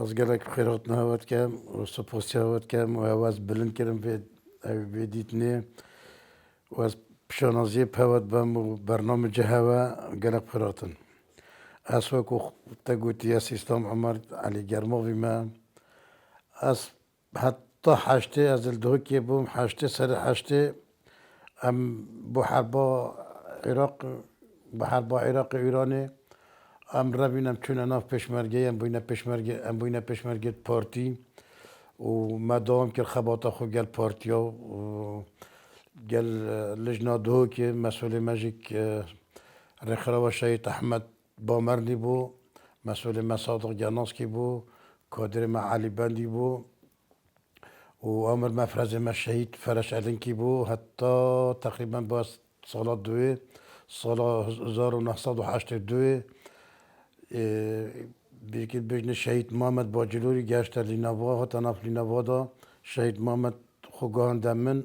از گلک خیرات نهاد کم و سپاسی هاد کم و آواز بلند کردم به دیدنه و از پیشانازی پود بم و برنامه جهوا گلک خیراتن. از وقت تقولي يا اسلام عمر علي جرموفي ما از حتی حشته از الدهوکی بوم حشته سر حشته ام بحربا عراق بحربا عراق ایرانی ام ربینم چون ناف پشمرگه ام بوینه پشمرگه پارتی و مدام که خباتا خو گل پارتیا و گل لجنا دهوکی مسئول مجیک رخرا و شهید احمد بامرنی بو مسئول مصادق جاناسکی بو کادر معالی بندی بو و عمر مفرز ما شهید فرش علنکی بو حتی تقریبا باز سال دوی سال 1982 بیرکت بجن شهید محمد باجلوری گشت لینوا ها تناف لینوا دا شهید محمد خوگان دمن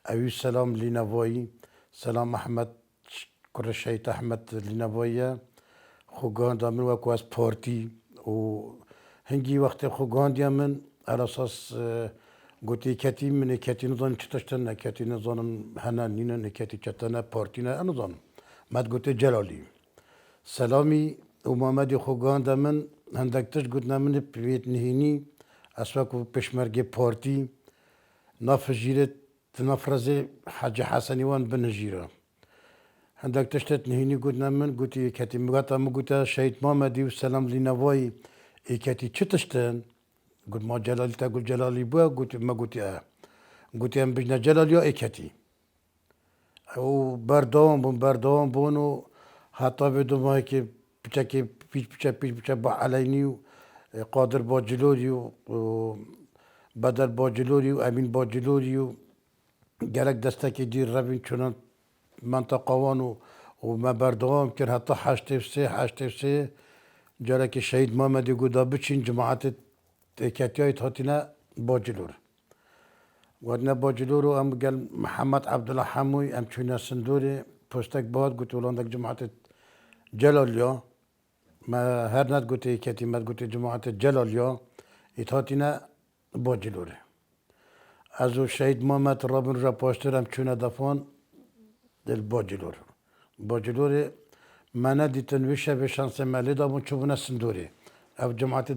اوی سلام لینوایی سلام احمد کر شهید احمد لینوایی خوگان دمن و از پارتی و هنگی وقت خوگان دیمن على اساس گوتی کتی من کتی نزان چتشتن نه کتی نزانم هنن نینه نه کتی چتنه پارتی نه نزانم مد گوتی جلالی سلامی و محمد خوگان دمن هندکتش گوت نمن پیت نهینی اسواق و پشمرگ پارتی نافجیرت نافرزه حاج حسنی وان بنجیره هندکتش تت نهینی گوت نمن گوتی کتی مگتا مگوتا شهید محمدی و سلام لینوایی کتی چتشتن قلت ما جلالي تقول جلالي بوا قلت ما قلت قلت ام بجنا جلالي اكتي او بردوام بونو حتى بدو ما هيك بتشكي بيش با عليني قادر باجلوري و بدر باجلوري و امين باجلوري و جالك دستكي دير ربين چونان منطقه وانو وما بردوام كر حتى حشت في جالك الشهيد محمد يقول دا بچين جماعة کتیایت هاتینا باجلور ودنا باجلور و ام قال محمد عبد الله حموي ام چونا سندوري پستك باد قلت ولندك جماعة جلاليا ما هر نت قلت كتي ما قلت جماعة جلاليا اتهاتينا باجلور ازو شهيد محمد رابن را پاشتر ام چونا دفان دل باجلور منا دیتن وشه به شانس مالی دامون چوبنا سندوري او جماعة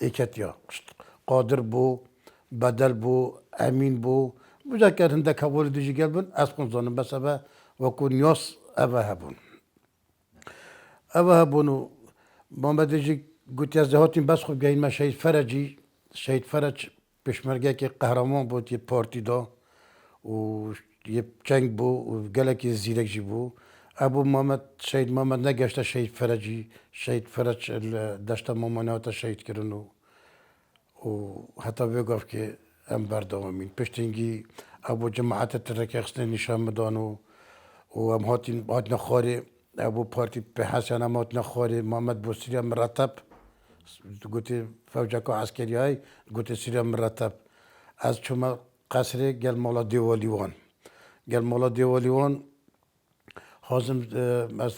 ایکتیا قادر بو بدل بو امین بو مذکر هنده کابل دیجی گل بون از کن زنم بس اوه وکو نیاس اوه هبون و محمد دیجی گوتی از دهاتیم بس خوب گهین ما شهید فرج پشمرگه که قهرمان بود یه پارتی دا و یه چنگ بو و گلکی زیرک جی بو ابو محمد شهید محمد نگشته شهید فرج دشت مامانات شهید کردن و حتی بگفت که ام بردوامین پشتینگی ابو جماعت ترک اخستن نشان مدان و ام هات نخواره ابو پارتی به حسن ام هات نخواره محمد بوسری مرتب گوتی فوجکا عسکری های گوتی سری مرتب از چما قصر گل مالا دیوالیوان حازم از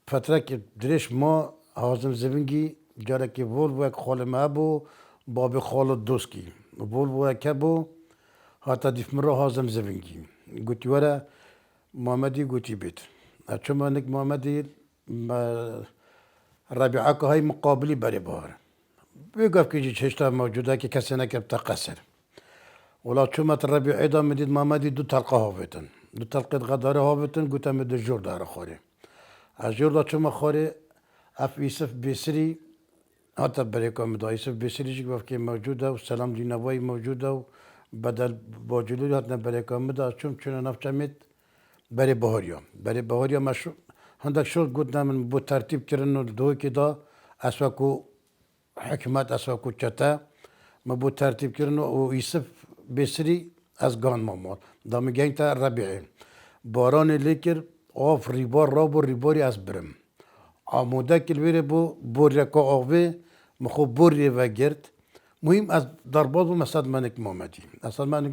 فتره که درش ما حازم زبنگی جاره که ول و خال ما بو باب خال دوسکی ول و که بو حتی دیف مرا حازم زبنگی گوتی ورا محمدی گوتی بیت چون انک محمدی ربیعه که های مقابلی بری بار بگفت که چشتا موجوده که کسی نکرد تا قصر ولا چون ربیعه دا مدید محمدی دو تلقه هاویتن دو تلقه غداره هاویتن گوتم دو جور داره خوری از جور دا چون خوری اف یوسف بیسری حتی برای کام دا یوسف بیسری جی گفت که موجوده و سلام لینوایی موجوده و بدل باجلوری حتی برای کام دا چون نفچمید برای بهاریا مشروع هندک شد گوتم من با ترتیب کردن و دو که دا اسواکو حکمت اسواکو چتا ما با ترتیب کردن و یوسف بیسری از گان مامال دا میگن تا ربیعه باران لیکر آف ریباری از برم آموده کلویره بو رکا آوه مخو بوری و گرد مهم از درباز و مساد منک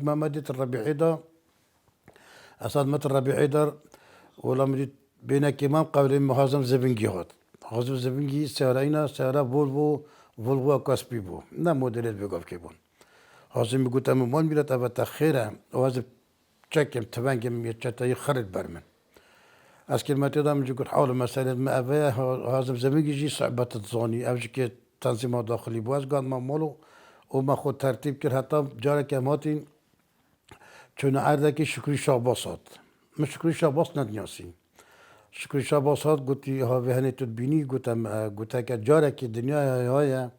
محمدی تر ربیعه دا اساد مت ربیعه در ولا مرید بین کمام قبل محازم زبنگی هات حازم زبنگی سهره اینا سهره بول ولوا کاسپی بو نه مدلت بگاف که بون حاضر میگوتم مال میرد اول تخیره و از چکم تونگم یه چتایی خرد برمن از کلمات دام جو قلت حول مسألة ما أبيه هذا زميجي جي صعبة تظاني أوجي كي تنظيمات داخلي بواز قال ما مالو وما خود ترتيب كر حتى جارة كماتين چون عردك شكري شاباسات مش شكري شاباس ندنياسي شكري شاباسات قلت ها وهني تدبيني قلت جارة كي الدنيا هاي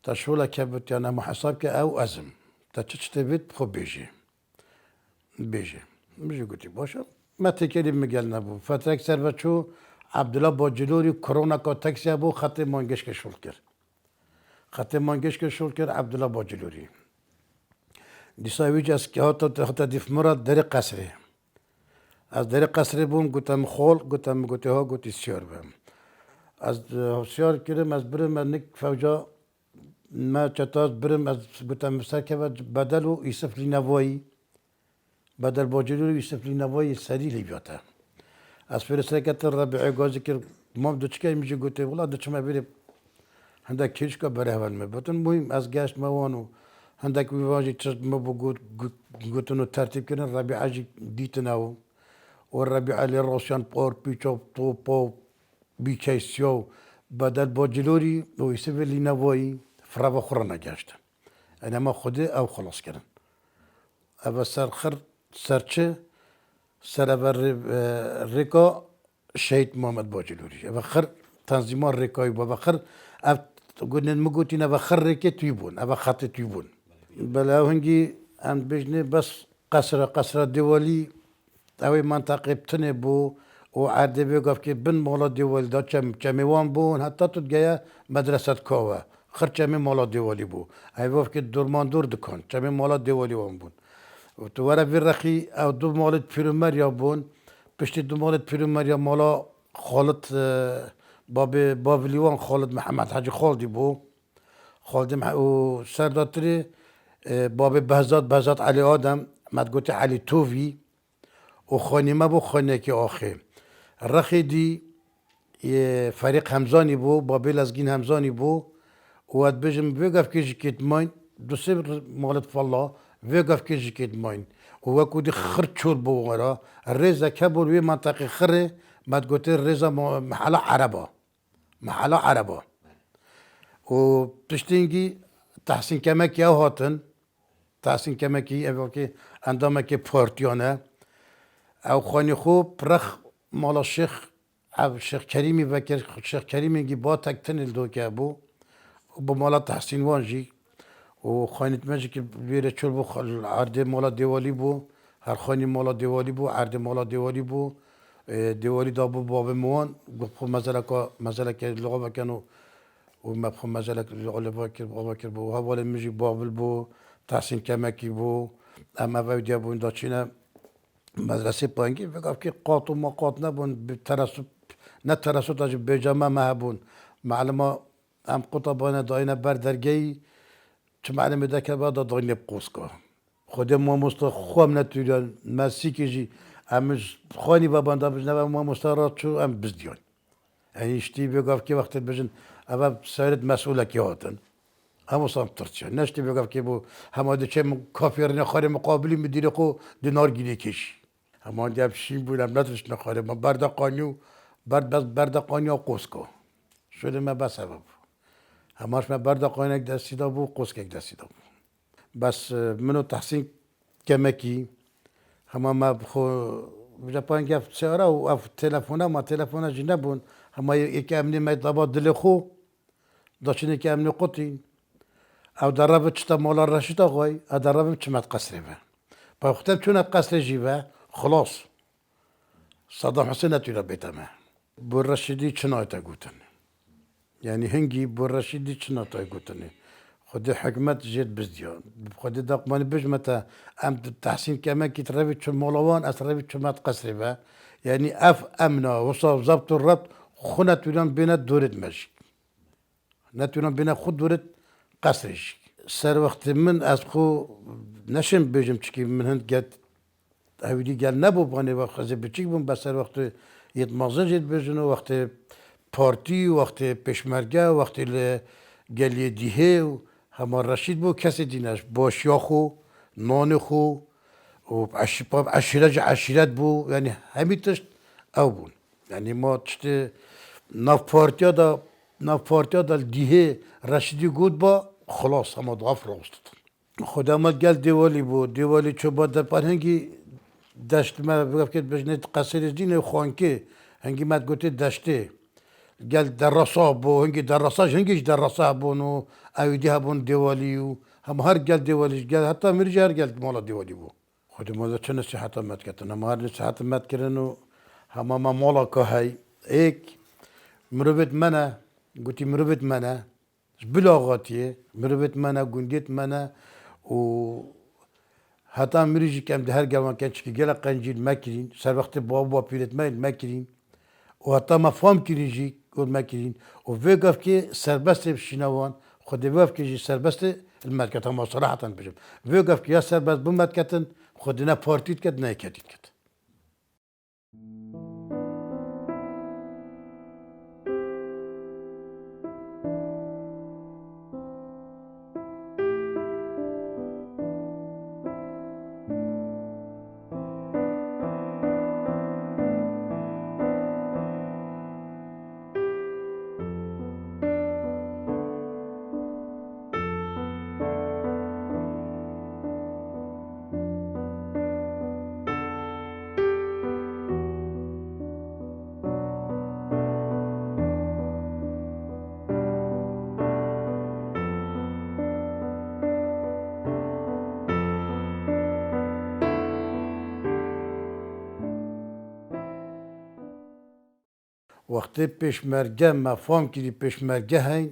تشولا كبت يعني محساب كأو أزم تشتبت خب بيجي مش قلت باشا ما تكلم مجال نبو فترة سربتشو عبد الله باجلوري كورونا كو تاكسي ابو خط مانگش كشول كر خط مانگش كشول كر عبد الله باجلوري ديساويج اس كي هاتا ديف مراد در قصري از در قصري بوم قلتم خول قلت ها قلت سيار بهم از سيار كرم از برم نك فوجا ما چتاز برم از قلتم سركه بدلو يوسف لنوائي بدل باجلوری یوسف لینوایی سری لیبیاته از فرستکت ربیع گازی که مام دوچکه میشه گوته ولی دوچمه بری هندک کیشکا بره هون می بتون مهم از گشت موانو هندک ویواجی چرت ما بگوت گوتنو ترتیب کردن ربیع جی دیتناو و ربیع لی روشن پور پیچو تو پو بیچیسیو بدل باجلوری و یوسف لینوایی فرا خورنا گشت انا ما خوده او خلاص کردن اول سرخر سرچه سرور ریکا شهید محمد باجلوری و خر تنظیمان ریکای و خر اف گونن مگوتین و خر ریکه تویبون و خط تویبون بلا هنگی ام بجنه بس قصر دیوالی اوی منطقه بتنه بو و عرده بگفت که بن مالا دیوالی دا چمیوان بون حتی تو گیا مدرسه کاوه خر چمی مالا دیوالی بو ای وقت که درمان دور دکان چمی مالا دیوالی وان بون و تو ورا رخی او دو مالت پیرمر یا بون پشت دو مالت پیرمر یا مالا خالد باب لیوان خالد محمد حاجی خالدی بو خالد و سرداتری باب بهزاد علی آدم مدگوتی علی تووی و خانیمه بو خانه که آخه رخی دی فریق همزانی بو بابی لزگین همزانی بو و اد بجم بگف که جکیت ماین دو سه مالت فالله وقف كيجي كيد ماين وكو دي خرط شور بوغرا الريزة كابول وي منطقة خري ما تقولي الريزة محلة عربة و بتشتينجي تحسين كماكي او هاتن تحسين كماكي اوكي عندما كي بورتيانا او خاني خو برخ مالا الشيخ او الشيخ كريمي بكر الشيخ كريمي جي با تكتن الدو كابو وبمالا تحسين وانجي و خانیت ماجی که بیره چول بو عرض مالا دیوالی بو هر خانی مالا دیوالی بو عرض مالا دیوالی بو دیوالی دا بو باب موان بخو مثلا که لغا بکنو و مبخو مثلا که لغا بکر بو حوالی میجی بابل بو تحسین کمکی بو اما ویدیا بو دا چینه مدرسه پایینگی بگفت که قاط و ما قاط نبون ترسب نه ترسب داشت بجامه مهبون معلومه ام قطبانه داینه بردرگی چه معلومه ده که بعد داینه بقوسکا خود ما مستا خوام نتویان مسی کیجی امش خانی بابنده بجنه و ما مستارات شو ام بزدیان یعنی اشتی بگفت که وقتی بجن اول سایرت مسئوله کی هاتن همو سام ترچه نشتی بگفت که بو همه ده چه کافیر نخاره مقابلی مدیره خو دینار گیری کشی همه ده شیم بودم نترش نخاره ما برد قانیو قوسکا شده ما بس سبب هماش ما برد قاینک دستی دا بو قوسکک دستی دا بو بس منو تحسین کمکی همه ما خو جپان گفت سیاره و اف تلفونه جی نبون همه یکی امنی مطلبات دل خو داشتین یکی امنی قطین او در رابط چتا مولا رشید آقای او در رابط چمت قصره به با اختب چون قصره جیوه خلاص صدام حسین نتویره بیتمه بو رشیدی چنایتا گوتن يعني هنجي بالرشيدي شنو تايقوتني خدي حكمت جيت بزديان خدي دقمان بجمتا ام تحسين كمان كي تربي شو مولوان اسربي شو ما تقصري بها يعني امنا وصل ضبط الربط خنت ولان بين دورة ماشي نتولان بين خود دورة قصريش سر وقت من از خو نشم بجم چكي من هند جت هودي قال نبو باني وقت بچيك بون بس سر وقت يتمازن جيت بجنو وقت پارتی وقتی پشمرگه وقتی گلی دیه و همه رشید بو کسی دینش باشیا خو نان خو و عشیرت بو یعنی همیتش او بون یعنی ما تشتی ناف پارتیا دا دیه رشیدی گود با خلاص همه ضعف راستد خدا ما گل دیوالی بو دیوالی چوبا در پرهنگی دشت ما بگم که بجنید قصر دین خوانکه هنگی مد گوته دشته گل در رسا بو هنگی در رساش هنگیش در رسا بونو اویدی هبون دیوالی و هم هر گل دیوالیش گل حتی میرجع هر گل مالا دیوالی بو خود مالا چه نصیحت مد کردن هم هر نصیحت مد کردن و همه ما مالا که های ایک مروبت منه گوتی مروبت منه بلاغاتیه مروبت منه گندیت منه و حتی میریجی که ده هر گلمان کنچ که گل قنجیل مکرین سر وقت بابا پیرت مکرین و حتی ما فهم کریجی گل مکرین و وقف که سربست بشینوان خود وقف که جی سربست المدکت هم صراحة بجم وقف که یا سربست بمدکتن خود نه پارتیت کد نه کدید کد وقتی پیشمرگه ما فهم کردی پیشمرگه هین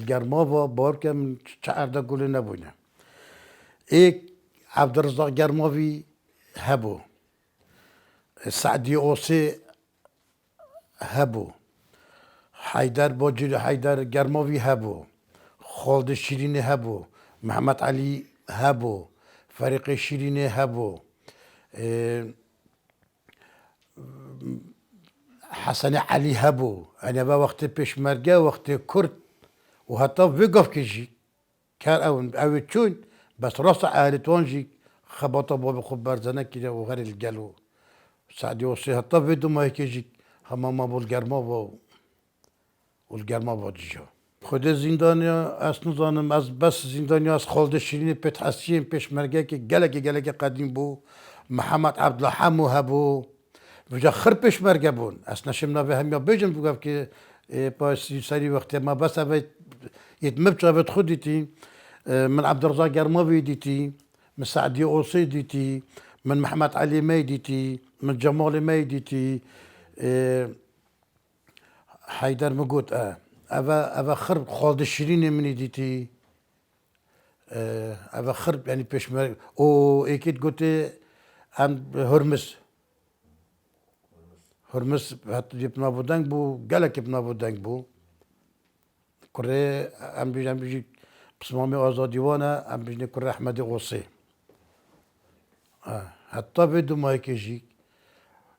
گرما و بار که من چهارده گله نبونه ایک عبدالرزاق گرماوی هبو سعدی اوسی هبو حیدر باجری حیدر گرماوی هبو خالد شیرینی هبو محمد علی هبو فريق شیرینی هبو حسن علی هبو انا با وقت پیشمرگه وقت کرد و حتی وقف کشی کار او چون بس راس عائلتون جي خبطه باب خب برزنه كده وغير الجلو سعدي وصي حتى فيدو ما يكيجي همه ما بالگرما والگرما با جيجا خود زندانیا از نزانم از بس زندانیا از خالد شیرین پتحسین پیشمرگه که گلگه قدیم بو محمد عبدالحمو هبو وجا خر پیشمرگه بون از نشم نوه هم یا بیجم بگم که پاس سری وقتی ما بس اوید يتمب شافت خدتي من عبد الرزاق قرموي ديتي من سعدي اوصي ديتي من محمد علي مي ديتي من جمال مي ديتي حيدر مقوت افا خرب خالد الشيرين مني ديتي افا خرب يعني بيشمر او اكيد قلت ام هرمس حتى جبت ما بودنك بو قالك ابن بودنك بو كره ام بيجي بسمامي آزادیوانه ام بيجي كره احمد غوصي حتى بدو ما يكيجي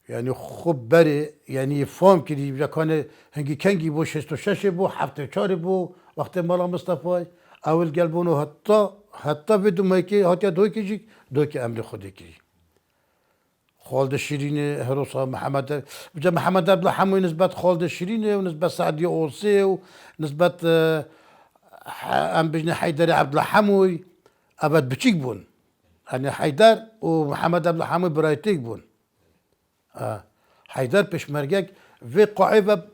يعني خب بري يعني فهم كدي بجا كان هنگي كنگي بو 66 بو 74 بو وقت مالا مصطفى اول قلبونو حتى بدو ما يكي هاتيا دوي كيجي دوي كي امر خودي كي خالد الشيرين هروسا محمد بجا محمد عبد الحموي نسبة خالد الشيرين ونسبة سعدي اوصي ونسبة ام بجني حيدر عبد الحموي ابد بچيك بون يعني حيدر ومحمد عبد الحموي برايتيك بون حيدر پیشمرگه في قاعده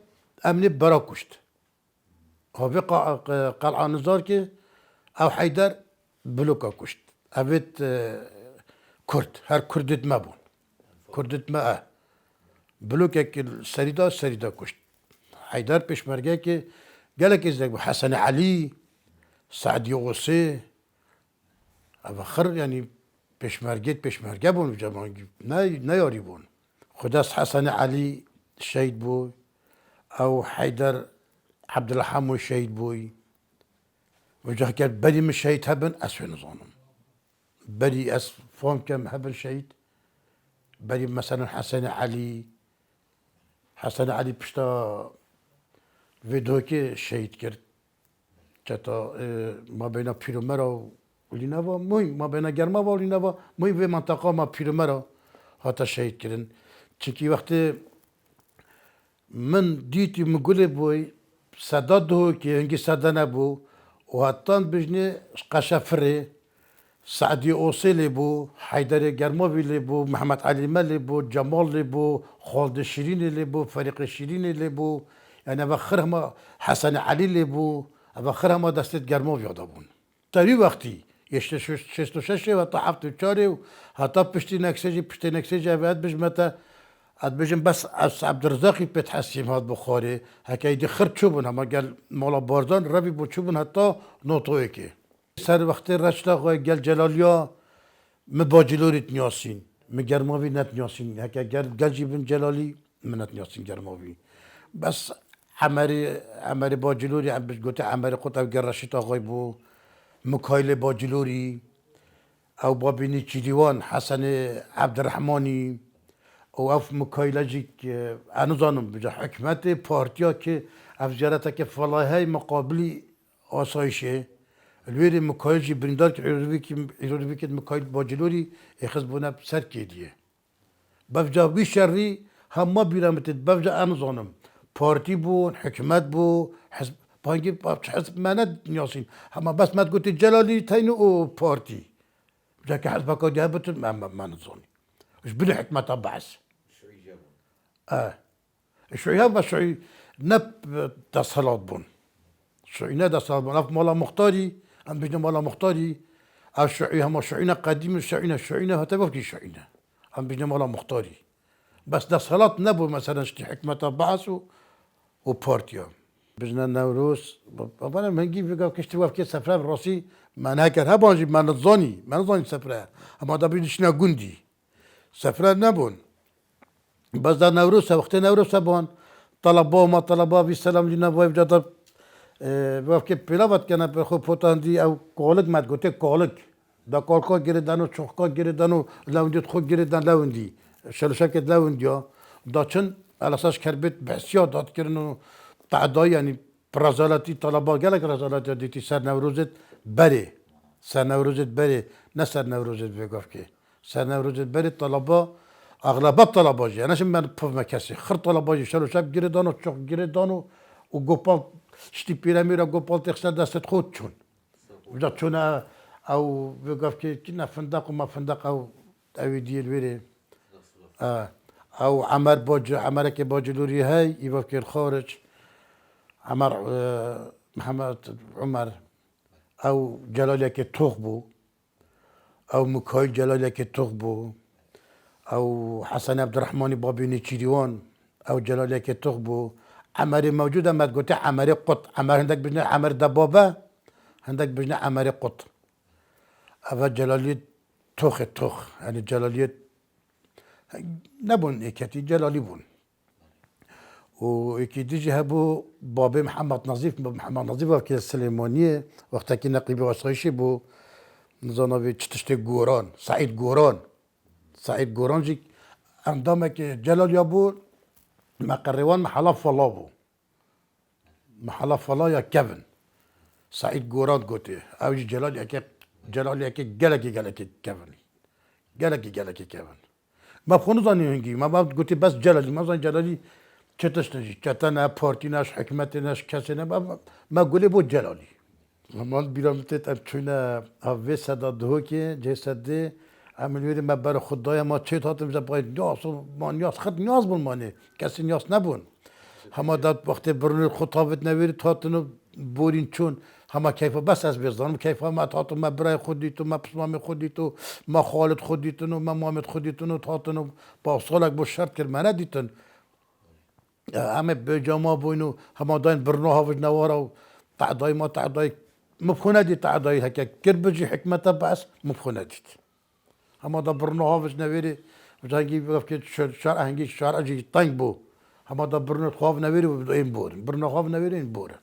امني براكشت هو في قلعه نزار كي او حيدر بلوكا كشت ابيت كرد هر كردت ما بون كردت ما بلوكا سريدا كشت حيدر پیشمرگه كي قالك ازاي حسن علي سعدي اوصي اواخر يعني پیشمرگه بون جماعه نياري بون خداس حسن علي شهيد بوي او حيدر عبد الحموي شهيد بوي وجه كان بدي مش شهيد هبن اسفل نظامهم بدي فهم كم هبن شهيد بدي مثلا حسن علي بشتا فيديو كي شهيد كرت چتا ما بین پیرمرا و لینوا مهم ما بین گرما و لینوا مهم به منطقه ما پیرمرا هاتا شهید کردن چکی وقتی من دیتی مقوله بوی صدا دو که هنگی صدا نبو و حتی بجنه قشفره سعدی اوصیلی بو حیدر گرماوی لی بو محمد علی ملی بو جمال لی بو خالد شیرینی لی بو فریق شیرینی لی بو یعنی اواخر همه حسن علی لی بو اواخر همه دستت گرماوی یادا بون تری وقتی یشت شست و ششه و تا هفت و چاره و حتی پشتی نکسیجی اوید بجمتا اد بجم بس از عبدالرزاقی پت حسیم هاد بخوره هکایی دی خرد چوبون همه گل مولا بارزان روی بو چوبون حتی نوتوی که سر وقتی رشتاق و گل جلالیا مباجلوریت نیاسین مگرماوی نت نیاسین هکا گل جیبن جلالی منت نیاسین گرماوی بس عمری باجلوری عم بس گوته عمری قط او گل رشتاق بو مکایل باجلوری او بابینی چیدیوان حسن عبدالرحمانی او اف مکایلجیک انا زانم بجا حکمت پارتیا که افجارتا که فلاحی مقابلی آسایشه الویری مکایلجی بریندار که ایروی که مکایل باجلوری اخذ بونه سر که دیه بفجا بی شری همه بیرامتید بفجا انا زانم پارتی بون حکمت بو حزب بانگی حزب منت نیاسین همه بس مد گوتی جلالی تینو او پارتی بجا که حزب که دیه بتون من زانی اش بلی حکمت بعث الشيوعية هم الشيوعي نب تصلات بون الشيوعي نه تصلات بون اف مالا مختاري هم بيجنا مالا مختاري الشيوعي هم الشيوعينا قديم الشيوعينا هتبقى كي الشيوعينا هم بيجنا مالا مختاري بس تصلات نبو مثلا اشتي حكمة بعث و بارتيا بجنا نوروز طبعا منجي فيقا كشتي وافكي سفره براسي ما نهكر هبانجي ما نظاني سفره اما دا بيدشنا قندي سفره نبون بس در نوروز وقت نوروز بان طلبا ما طلبا بی سلام لینا وای جدا وقتی پیلابت کنه به خود پوتاندی او کالک مد گوته کالک دا کالکا گردن و چخکا گردن و لوندی خود گردن لوندی شلوشکت لوندیا دا چون علاساش کربت بسیار داد کردن و تعدای یعنی پرازالاتی طلبا گلک رازالاتی دیتی سر نوروزت بره سر نوروزت بره نه سر نوروزت بگف که سر نوروزت بره طلبا اغلبات طلباجي انا شم من بوف مكاسي خر طلباجي شلو شاب جريدانو تشوك جريدانو وقوبال شتي بيراميرا قوبال تخسر دست خود چون وجا چون او بقف كنا فندق وما فندق او دي الويري او عمرك باجلوري هاي يبقى الخارج عمر محمد عمر او جلالك توغبو او مكايل جلالك توغبو او حسن عبد الرحمن بابيني تشيديوان او جلالي كتوغبو عمري موجوده ما تقولي عمري قط عمر عندك بجنا عمر دبابه عندك بجنا عمري قط افا جلالي توخ يعني جلالي نبون اكتي جلالي بون و ديجي هبو بابي محمد نظيف وكي السليمانيه وقتها كي نقيبي وصايشي بو نزانوي تشتشتي قوران سعيد قورانجي عندما جلال يابو مقروان محلا فلا بو محلا فلا يا كيفن سعيد قوران قوتي او جلال ياكي جلكي كيفن جلكي كيفن ما بخونو زاني هنجي ما بعد قوتي بس جلالي ما زاني جلالي چتشتنجي چتنا بارتيناش حكمتناش كسنا ما قولي بو جلالي ما بيرامتت ام چونه اوه صدا دهوكي جسده عملیات ما برای خدای ما چه تاتم زد باید نیاز و ما نیاز خود نیاز بون مانه کسی نیاز نبون همه داد وقتی برون خطابت نویری تاتنو بورین چون همه کیفا بس از بزدانم کیفا ما تاتم ما برای خودی تو ما پسمام خودی تو ما خالد خودی تو ما محمد خودی تو تاتنو با سالک با شرط کرد منه دیتن همه به جامعه بوینو همه داین برنو هاوش نوارا و تعدای ما تعدای مبخونه دی تعدای هکا کربجی حکمتا بس مبخونه دید هما دا برنو هاوش نویری وجانگی بگفت که شرع هنگی شرع جی تنگ بو هما دا برنو خواف نویری و این بور برنو خواف نویری این بوره